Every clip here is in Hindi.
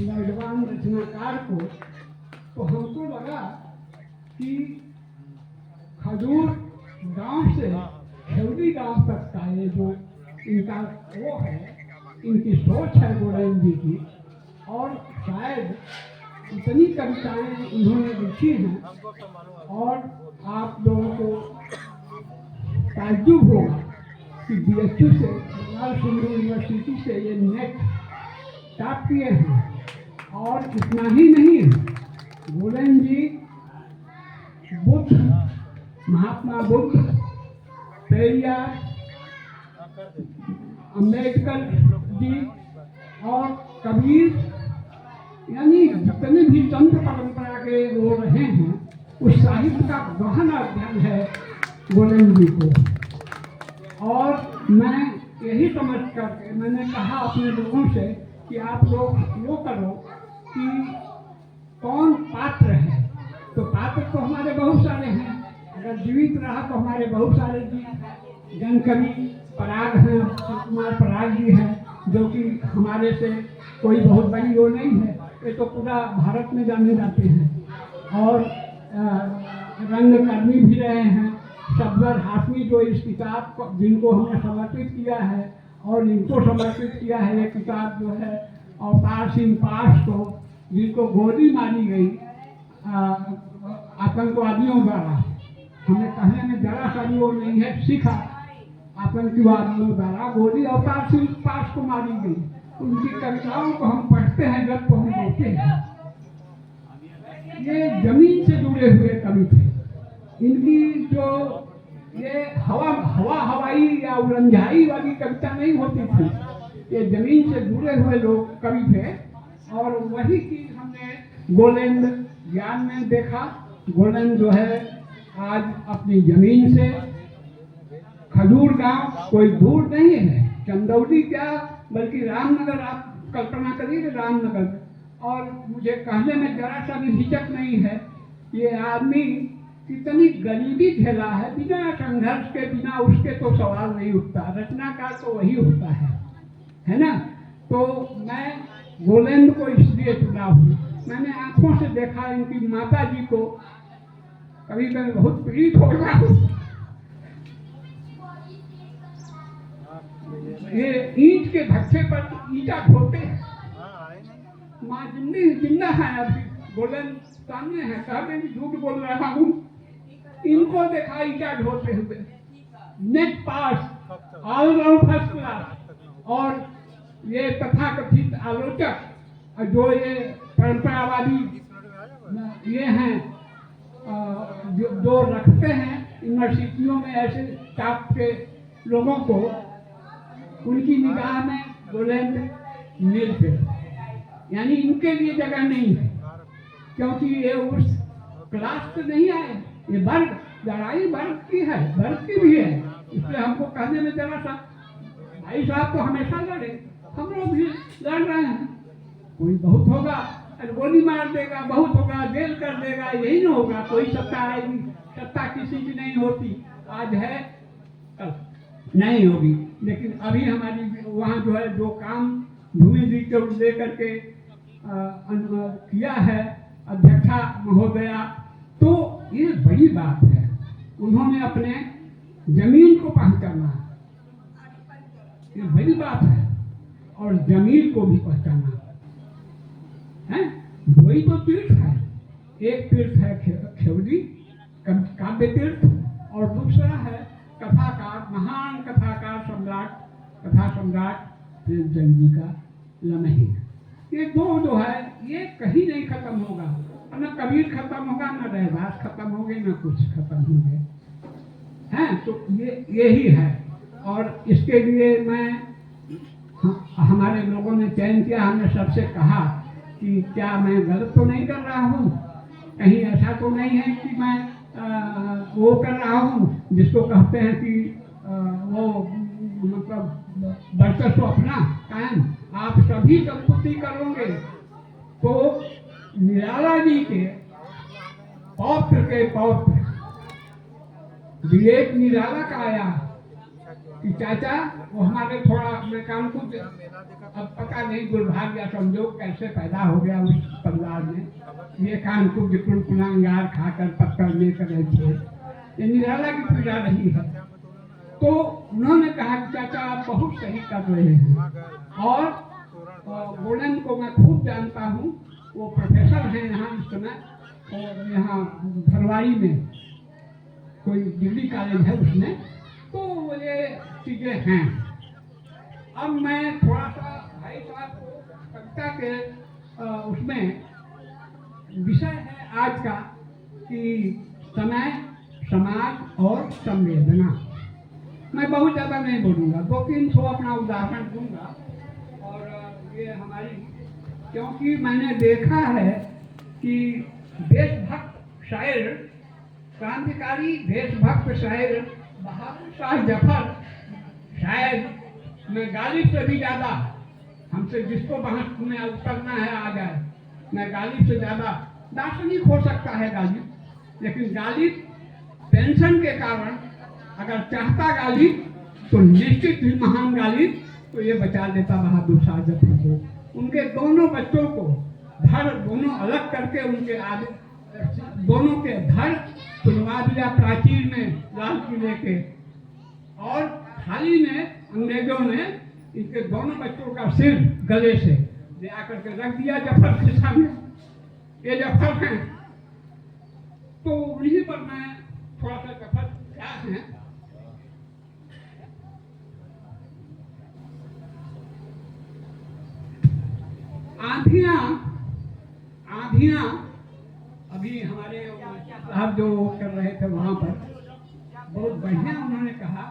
नौजवान रचनाकार को, तो हमको लगा कि खजूर गांव से खेवड़ी गांव तक का ये जो इनका वो है, इनकी सोच है गोरेन जी की, और शायद इतनी कविताएं उन्होंने लिखी हैं और आप लोगों को ताज्जुब होगा कि BHU से, बंगाल हिंदू यूनिवर्सिटी से ये नेट टॉप किए हैं। और इतना ही नहीं, गोरेन जी बुद्ध, महात्मा बुद्ध, पेरियार, अम्बेडकर जी और कबीर, यानी जितने भी तंत्र परंपरा के वो रहे हैं, उस साहित्य का गहन अध्ययन है गोरेन जी को। और मैं यही समझ करके मैंने कहा अपने लोगों से कि आप लोग वो करो कि कौन पात्र है। तो पात्र तो हमारे बहुत सारे हैं, अगर जीवित रहा तो हमारे बहुत सारे जनकवि पराग हैं, कुमार पराग जी हैं, जो कि हमारे से कोई बहुत बड़ी वो नहीं है, ये तो पूरा भारत में जाने जाते हैं। और रंगकर्मी भी रहे हैं सफदर हाशमी, जो इस किताब को, जिनको हमने समर्पित किया है और इनको समर्पित किया है ये किताब जो है अवतार सिंह पास को, जिनको गोली मारी गई आतंकवादियों द्वारा। हमें कहने में जरा सा भी वो नहीं है, सिखा आतंकवादियों द्वारा गोली अवतार सिंह पास को मारी गई। उनकी कविताओं को हम पढ़ते हैं जब तो हम रोते हैं। ये जमीन से जुड़े हुए कवि थे। इनकी जो ये हवाई या उलझाई वाली कविता नहीं होती थी, ये जमीन से जुड़े हुए लोग कवि थे। और वही चीज हमने गोलेंद ज्ञान में देखा। गोलेंद जो है आज अपनी जमीन से, खजूर गांव कोई दूर नहीं है, चंदौली क्या बल्कि रामनगर, आप कल्पना करिए रामनगर। और मुझे कहने में जरा सा भी हिचक नहीं है, ये आदमी कितनी गरीबी झेला है, बिना संघर्ष के, बिना उसके तो सवाल नहीं उठता। रचनाकार तो वही होता है ना। तो मैं गोलेंद को इसलिए चुना हूँ, मैंने आंखों से देखा इनकी माता जी को, कभी कभी बहुत पीड़ित हो रहा हूँ। ये ईंट के धक्के पर ईटा ढोते हैं। माँ जिंदा है, अभी गोलेंद सामने है, कहते भी झूठ बोल रहा हूँ। इनको देखा ईटा ढोते हुए, नेट पास, ऑल राउंड फर्स्ट क्लास। और ये तथाकथित आलोचक जो ये परंपरावादी ये हैं, जो रखते हैं यूनिवर्सिटियों में ऐसे टाप के लोगों को, उनकी निगाह में गोलेंद नील पे, यानी इनके लिए जगह नहीं है, क्योंकि ये उस क्लास से नहीं आए। ये वर्ग, लड़ाई वर्ग की है, वर्ग की भी है। इसलिए हमको कहने में जरा सा, भाई साहब तो हमेशा लड़े, हम लोग भी लड़ रहे हैं। कोई बहुत होगा गोली मार देगा, बहुत होगा जेल कर देगा, यही ना होगा। कोई सत्ता आएगी, सत्ता किसी की नहीं होती, आज है कल नहीं होगी। लेकिन अभी हमारी वहाँ जो है, जो काम भूमि जी को लेकर के किया है अध्यक्षा महोदया, तो ये बड़ी बात है। उन्होंने अपने जमीन को पहचाना, ये बड़ी बात है। और जमीन को भी पहचाना है, वही तो तीर्थ है। एक तीर्थ है खेवड़ी काव्य तीर्थ, और दूसरा है कथाकार, महान कथाकार सम्राट, कथा सम्राट प्रेमचंद जी का लम्हे। ये दो जो है, ये कहीं नहीं खत्म होगा। न कबीर खत्म होगा, न रहवास खत्म होंगे, न कुछ खत्म होंगे, हैं। तो ये यही है। और इसके लिए मैं, हमारे लोगों ने चयन किया, हमने सबसे कहा कि क्या मैं गलत तो नहीं कर रहा हूँ, कहीं ऐसा तो नहीं है कि मैं वो कर रहा हूँ जिसको कहते हैं कि वो मतलब वर्चस्व अपना कायम, आप सभी संपत्ति करोगे। तो निराला जी के पौत्र विवेक निराला का आया, कि चाचा वो हमारे थोड़ा अपने काम को अब पता नहीं दुर्भाग्य या संजोग कैसे पैदा हो गया उस परिवार में। ये कान को विपुल कुलांगार खाकर पत्थर लेकर रहे थे, ये निराला की पूजा रही है। तो उन्होंने कहा कि चाचा आप बहुत सही कर रहे हैं, और गोल्डन को मैं खूब जानता हूँ, वो प्रोफेसर हैं यहाँ इस समय, और यहाँ धरवाड़ी में कोई डिग्री कॉलेज है उसमें, तो ये चीज़ें हैं। अब मैं थोड़ा सा भाई साहब को कविता के उसमें विषय है आज का कि समय, समाज और संवेदना। मैं बहुत ज़्यादा नहीं बोलूँगा, 2-3 अपना उदाहरण दूंगा। और ये हमारी, क्योंकि मैंने देखा है कि देशभक्त शायर, क्रांतिकारी देशभक्त शायर बहादुर शाह जफर शायद मैं गालिब से भी ज़्यादा, हमसे जिसको बहस में उतरना है आ जाए, मैं गालिब से ज़्यादा दार्शनिक हो सकता है गालिब, लेकिन गालिब पेंशन के कारण अगर चाहता गालिब तो निश्चित ही महान गालिब तो ये बचा देता बहादुर शाह जफर को। उनके दोनों बच्चों को धड़ दोनों अलग करके उनके आगे दोनों के धड़ सुनवा दिया प्राचीर में लाल किले के, और थाली में अंग्रेजों ने इनके दोनों बच्चों का सिर गले से ले आकर के रख दिया जफर के सामने। ये जफर हैं, तो उन्हीं पर मैं थोड़ा सा जफर क्या है। आंधियां आंधियां अभी हमारे साहब जो कर रहे थे वहां पर बहुत बढ़िया उन्होंने कहा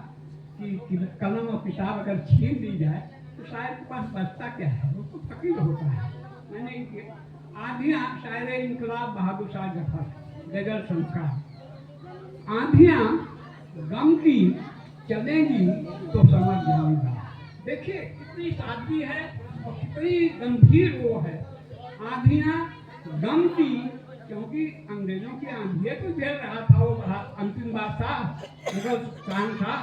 कि कलम और किताब अगर छीन ली जाए तो शायर के पास बचता क्या है, वो तो फकीर होता है। मैंने आंधियां शायर इनकलाब बहादुर शाह जफर, गजल संस्कार। आंधियां गम की चलेंगी तो समझ जाऊंगा। देखिए कितनी सादगी है और कितनी गंभीर वो है। आंधियां गम की, क्योंकि अंग्रेजों की आंधियां तो झेल रहा था, वो अंतिम बात था, मुगल कान था।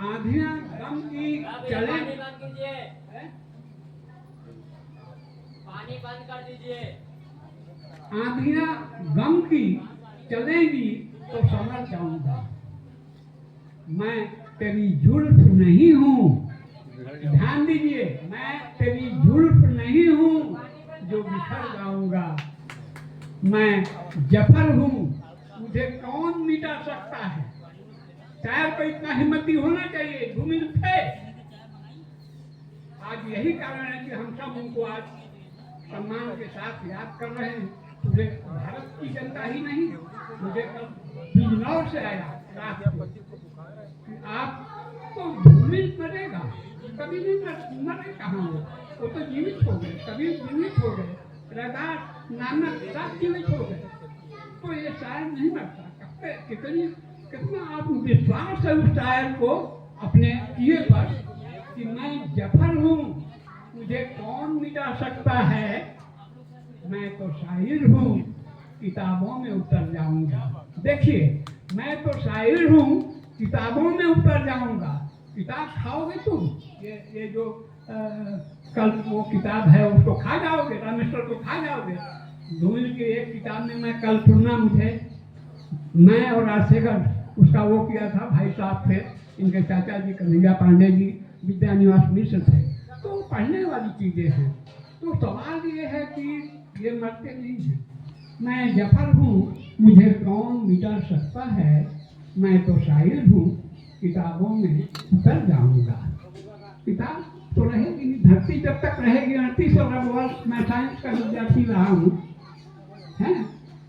आंधियां गम की चले, पानी बंद कर दीजिए। आंधियां गम की चलेंगी तो समझ जाऊंगा, मैं तेरी जुल्फ नहीं हूँ। ध्यान दीजिए, मैं तेरी जुल्फ नहीं हूँ जो बिखर जाऊंगा, मैं जफर हूँ, मुझे कौन मिटा सकता है। शायर को इतना हिम्मती होना चाहिए, भूमि थे। आज यही कारण है कि हम सब उनको आज सम्मान के साथ याद कर रहे हैं। मुझे भारत की जनता ही नहीं, मुझे कल बिजनौर से आया रात को, आप तो भूमि मरेगा, कभी नहीं मरे कहाँ वो तो जीवित हो गए, कभी जीवित हो गए, रैदास नानक सब जीवित हो गए, तो ये शायर नहीं मरता। कितना आत्मविश्वास है उस शायर को अपने किए पर कि मैं जफर हूँ, मुझे कौन मिटा सकता है, मैं तो शायर हूँ, किताबों में उतर जाऊंगा। देखिए, मैं तो शायर हूँ, किताबों में उतर जाऊंगा। किताब खाओगे तुम, ये जो कल वो किताब है उसको खा जाओगे, रामेश्वर को खा जाओगे। धूमिल की एक किताब में मैं कल सुनना, मुझे मैं और राजशेखर उसका वो किया था, भाई साहब थे, इनके चाचा जी कन्हैया पांडे जी विद्या निवास मिश्र थे, तो पढ़ने वाली चीजें हैं। तो सवाल ये है कि ये मरते नहीं हैं। मैं जफर हूँ, मुझे कौन मिटा सकता है, मैं तो शायर हूँ, किताबों में उतर जाऊंगा। किताब तो रहेगी, धरती जब तक रहेगी। 38 अरब वर्ष मैं साइंस का विद्यार्थी रहा हूँ, है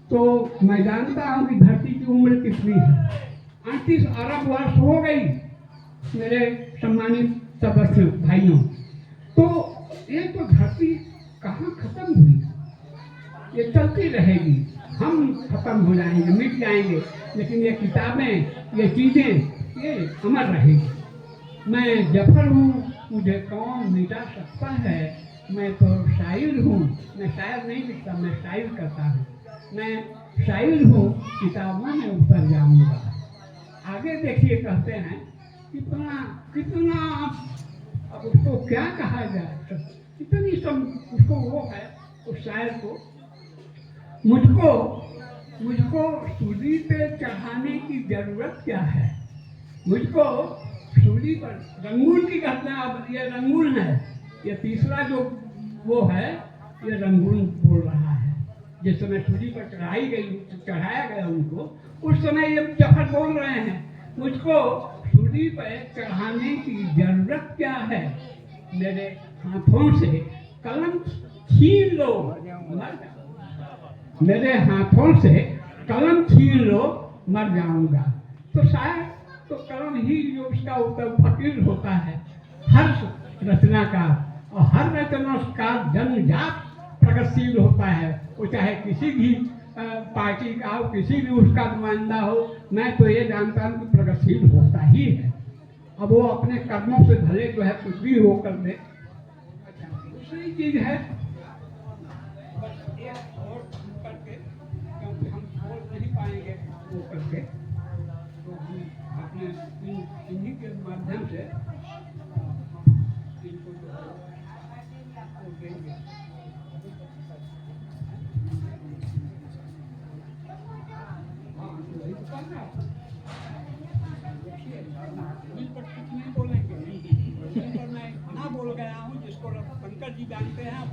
तो मैं जानता हूँ कि धरती की उम्र कितनी है। 38 अरब वर्ष हो गई मेरे सम्मानित सदस्यों भाइयों। तो ये तो धरती कहाँ खत्म हुई, ये चलती रहेगी। हम खत्म हो जाएंगे, मिट जाएंगे, लेकिन ये किताबें, ये चीजें, ये अमर रहेगी। मैं जफर हूँ, मुझे कौन मिटा सकता है, मैं तो शायर हूँ। मैं शायर नहीं लिखता, मैं शायर करता हूँ। मैं शायर हूँ, किताबों में उतर जाऊंगा। आगे देखिए, कहते हैं कितना कितना अब उसको क्या कहा जाए, कितनी सब उसको वो है उस शायर को। मुझको मुझको सूली पे चढ़ाने की जरूरत क्या है, मुझको सूली पर रंगून की घटना। अब ये रंगून है, ये तीसरा जो वो है ये रंगून बोल रहा है। जिस समय सूली पर चढ़ाया गया उनको, उस समय ये जफर बोल रहे हैं मुझको सूली पर चढ़ाने की जरूरत क्या है, मेरे हाथों से कलम छीन लो मर जाऊंगा, मेरे हाथों से कलम छीन लो मर जाऊंगा। तो शायद तो कलम ही जो उसका फकीर होता है हर रचना का, और हर रचना का जन्मजात प्रगतिशील होता है। वो चाहे किसी भी पार्टी का हो, किसी भी उसका नुमाइंदा हो, मैं तो ये जानता हूँ कि प्रगतिशील होता ही है। अब वो अपने कर्मों से भले जो है कुछ भी हो कर दे, दूसरी चीज है बस एक और करके, क्योंकि हम बोल नहीं पाएंगे वो करके, तो हम अपने इन्हीं के माध्यम से इनको जो है वो देंगे। हाँ, वही तो करना है। मिल पर कुछ नहीं बोलेंगे, मिल पर मैं ना बोल गया हूँ, जिसको पंकज जी जानते हैं,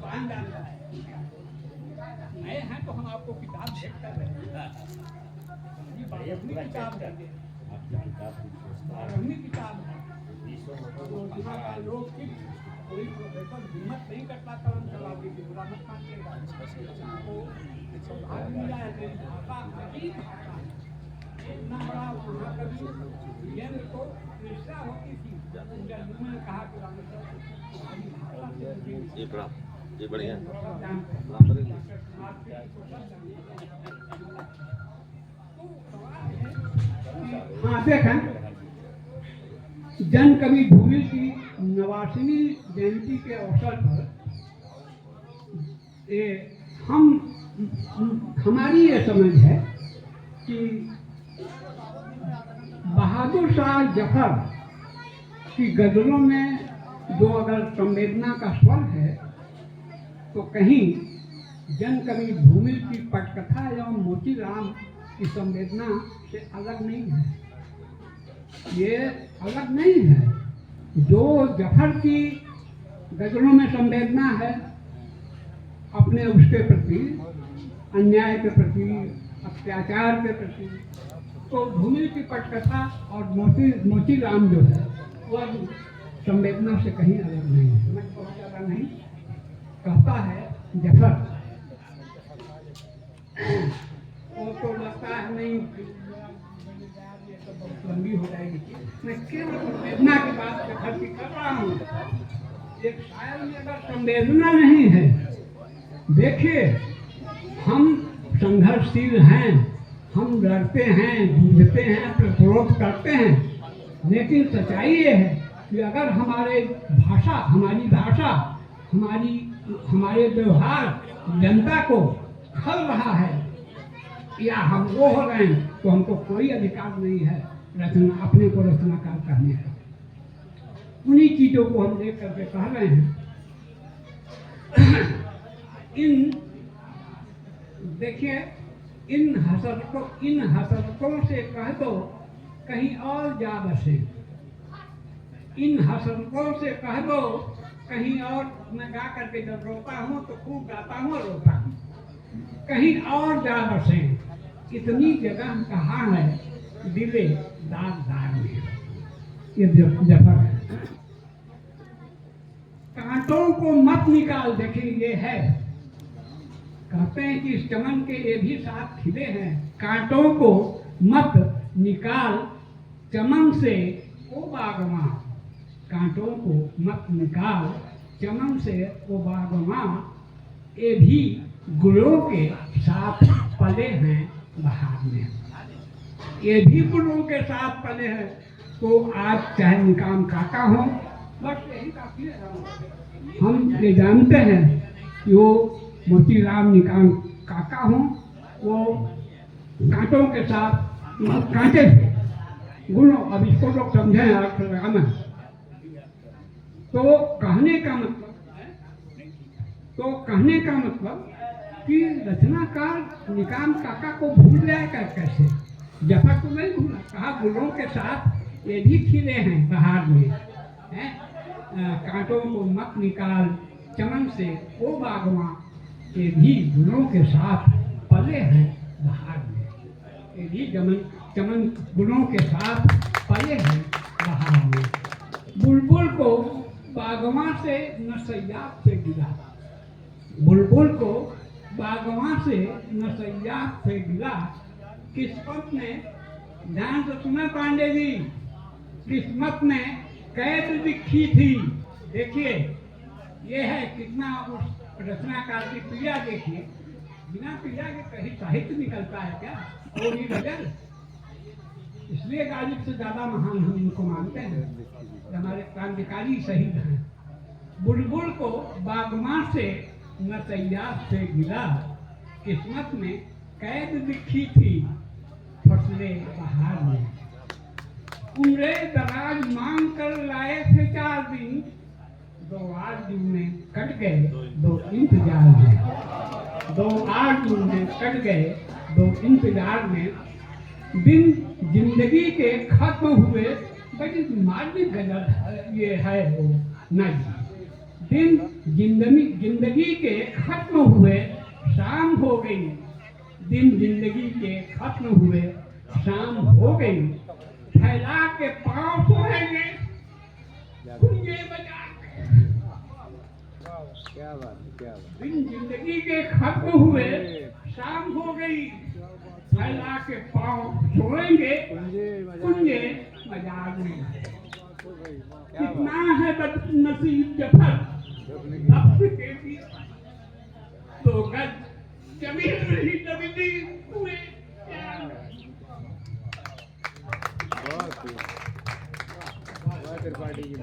पान जानता है। नए हैं तो हम आपको किताब भेज कर रहे हैं, अपनी किताब देंगे, अपनी किताब है। लोग की कोई प्रोफेसर हिम्मत नहीं करता कलम चलाने की, बुरा मत मानिएगा। तो भाग मिला है मेरी भाषा, अजीब भाषा है। इतना बड़ा महाकवि वीरेंद्र को निष्ठा होती थी, जब उन्होंने कहा कि ये बढ़िया हाँ देखें, जन कवि धूमिल की 89वीं जयंती के अवसर पर हमारी ये समझ है कि बहादुर शाह जफर की गजलों में जो अगर संवेदना का स्वर है, तो कहीं जन कवि धूमिल की पटकथा एवं मोतीराम की संवेदना से अलग नहीं है। ये अलग नहीं है। जो जफर की गजलों में संवेदना है अपने उसके प्रति, अन्याय के प्रति, अत्याचार के प्रति, तो धूमिल की पटकथा और मोतीराम जो है वह संवेदना से कहीं अलग नहीं है। मैं बहुत ज़्यादा नहीं कहता है जफर, वो तो लगता है नहीं तो बहुत लंबी हो जाएगी। मैं केवल संवेदना की बात जफर की कर रहा हूँ। एक शायर में अगर संवेदना नहीं है, देखिए हम संघर्षशील हैं, हम लड़ते हैं, जूझते हैं, प्रतिरोध करते हैं, लेकिन सच्चाई ये है कि अगर हमारी भाषा, हमारे व्यवहार जनता को खल रहा है या हम वो हो रहे हैं, तो हमको कोई अधिकार नहीं है अपने को रचनाकार करने का। उन्हीं चीजों को हम देख करके कह रहे हैं। देखिए, इन हसरतों से कह दो कहीं और जा बसे, इन हसरतों से कह दो कहीं और। मैं गा करके जब रोता हूँ तो खूब गाता हूँ, रोता हूँ, कहीं और जा बसे, इतनी जगह कहाँ है दिले दागदार में। ये जफर है। कांटों को मत निकाल, देखिए ये है, कहते हैं कि इस चमन के ये भी साथ खिले हैं। कांटों को मत निकाल चमन से ओ बागवां, कांटों को मत निकाल चमन से ओ बागवां, ये भी गुलों के साथ पले हैं बहार में, ये भी गुलों के साथ पले हैं। तो आज चाहे निकाम काका हो, बस यही काफी है। हम ये जानते हैं कि वो मोतीराम निकाम काका हों, वो कांटों के साथ कांटे थे, गुणों, अब इसको लोग समझें अर्थ लगाना। तो कहने का मतलब कि रचनाकार निकाम काका को भूल जाएगा कैसे? जफर को नहीं भूला, कहा गुलों के साथ ये भी खिले हैं बहार में, हैं? कांटों को मत निकाल चमन से ओ बागवां, ये भी गुलों के साथ पले हैं बहार में, ये भी चमन गुलों के साथ पले हैं बहार में। बुलबुल को बागवां से न सयाब से गिला, बुलबुल को बागवां से न सयाब से गिला, किस्मत ने, ध्यान से सुना पांडे जी, किस्मत ने कैद लिखी थी। देखिए ये है कितना उस रचनाकार की पीड़ा, देखिए बिना पीड़ा के कहीं साहित्य निकलता है क्या? वो नहीं नजर, इसलिए गालिब से ज्यादा महान हम इनको मानते हैं, हमारे क्रांतिकारी शहीद हैं। बुलबुल को बागवां से न सयाब से गिला, किस्मत में कैद लिखी थी फसले बहार में। उम्रे दराज मांग कर लाए थे 4 दिन, 2 आरज़ू में कट गए 2 इंतजार में, 2 आरज़ू में कट गए 2 इंतजार में। दिन जिंदगी के खत्म हुए, बड़ी मार्गी गलत ये है वो नहीं, दिन जिंदगी के खत्म हुए शाम हो गई, दिन जिंदगी के खत्म हुए शाम हो गई। फैला के पांव सोएंगे कुंजे बजा के, क्या बात है, क्या बात। दिन जिंदगी के खत्म हुए शाम हो गई, फैला के पांव सोएंगे कुंजे बाजार में। कितना है बदनसीब जफर, नफ्स के भी 2 गज जमीन नहीं दबी हुए। बहुत त्रिपाठी की